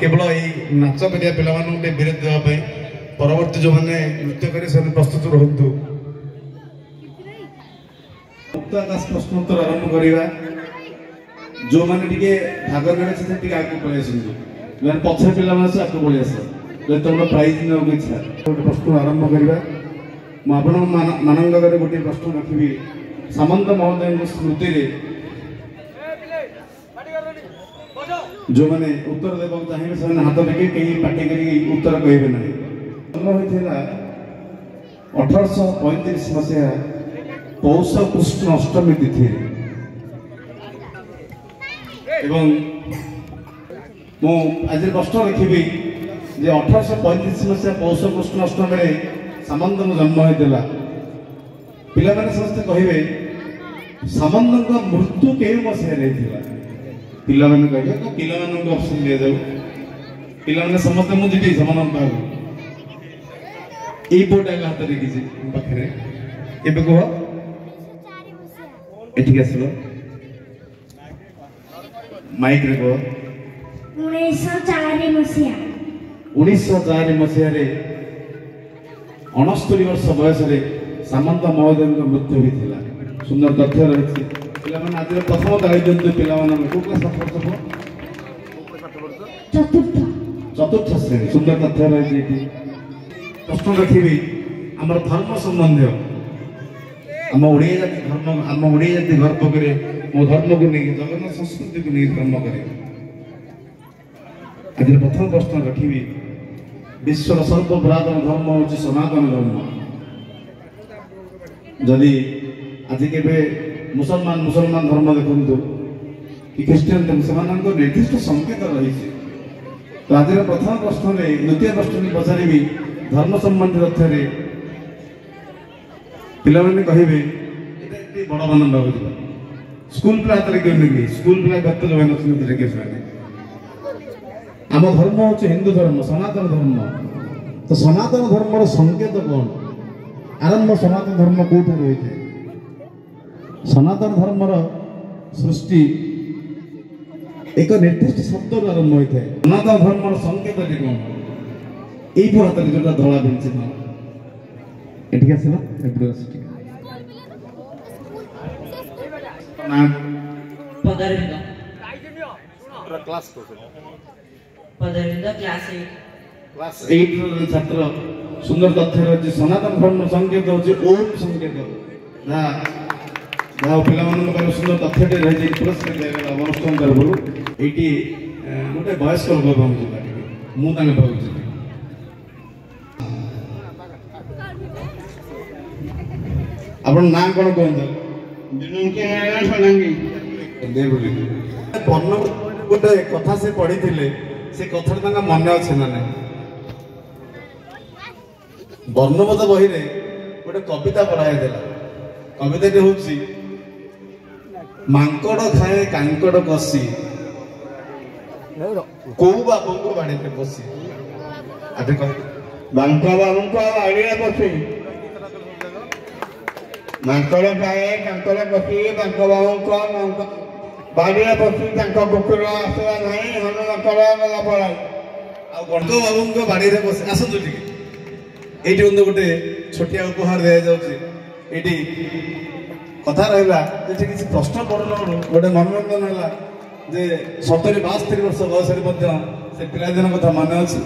केवल यही नाच करिया पिला विरोध देवाई परवर्ती जो मैंने नृत्य कर प्रस्तुत रुहतु मुक्त आकाश प्रश्नोत्तर आरंभ करवा जो मैंने भाग ने आगे पलि जो पछर पिला आगे पलि आस तुम प्राइज ना इच्छा गोटे प्रश्न आरंभ करवा मुझे गोटे प्रश्न रखी सामंत महोदय स्मृति जो मैंने उत्तर देवा चाहिए से हाथ टेके कहीं पार्टी कर उत्तर कहे ना जन्म होता 1835 मसीहा पौष कृष्ण अष्टमी तिथि आज प्रश्न रखी जे 1835 मसीहा पौष कृष्ण अष्टमी सामंत जन्म होता पिला समस्ते कहे सामंत मृत्यु केउ मसीहा पिला कहे तो पिला ऑप्शन दिया जाऊ पिला समस्त मुझे सामान यही बोर्ड आगे हाथ देखी पाखे एवं कह एटिक आस माइक रे कह 1904 मसीहा 1904 मसीह 69 वर्ष बयस सामंत महोदय मृत्यु होता सुंदर तथ्य रही पिलाने आज प्रथम गाड़ी दिखते पिला चतुर्थ श्रेणी सुंदर तथ्य रही प्रश्न रखी आम धर्म संबंधी आम ओडिया जाति धर्म आम ओडिया जाति गर्व करे मो धर्म को नहीं जगन्नाथ संस्कृति को नहीं धर्म करे आज प्रथम प्रश्न रखी विश्वर सर्वपुरातन धर्म हूँ सनातन धर्म जदि आज के मुसलमान धर्म देखु कि ख्रीस्टान धर्म से निर्दिष्ट संकेत रही तो आज प्रथम प्रश्न द्वितीय प्रश्न पचारि धर्म संबंधी तथ्य पिला कहे बड़ मान भाव स्कूल पिला हाथ क्यों स्कूल पिला गत जो आम धर्म हूँ हिंदू धर्म सनातन धर्म तो सनातन धर्म संकेत कौन आरंभ सनातन धर्म कौट रही है सनातन धर्मर सृष्टि एक निर्दिष्ट शब्द आरंभ होता है सनातन धर्मर संकेत कौन यही हाथ में जो धला पिंच एटिक आसला क्लास 8 छात्र सुंदर तथ्य रही सनातन धर्म संकेत हूँ ओम संकेत जहाँ पिला सुंदर तथ्य रही पुरस्कार दिया अनुष्ठान तरफ ये गोटे वयस्क लोक मुझे भावुँ आप ना कौन कहते गोटे कथा से पढ़ी से कथा मन अच्छे ना ना वर्णबोध बही गोटे कविता पढ़ाई कविता हूँ मांकड़ खाए कांकड़ कसी कौ बाबू को बाड़ी बसी बांक बाबू को बाड़ी बसी मांकड़ खाए कांकड़ कसी बांक बाबू को बाड़ी बसी कुकुर आसवा नहीं हनु मांकड़ गला पड़ा बांक बाबू को बाड़ी बसी आसतु ये गोटे छोटिया उपहार दि जाती कथा रहा किसी प्रश्न पढ़ल गोटे मनोरंजन है 70-72 वर्ष बयस से पिलादिन कथा मन अच्छी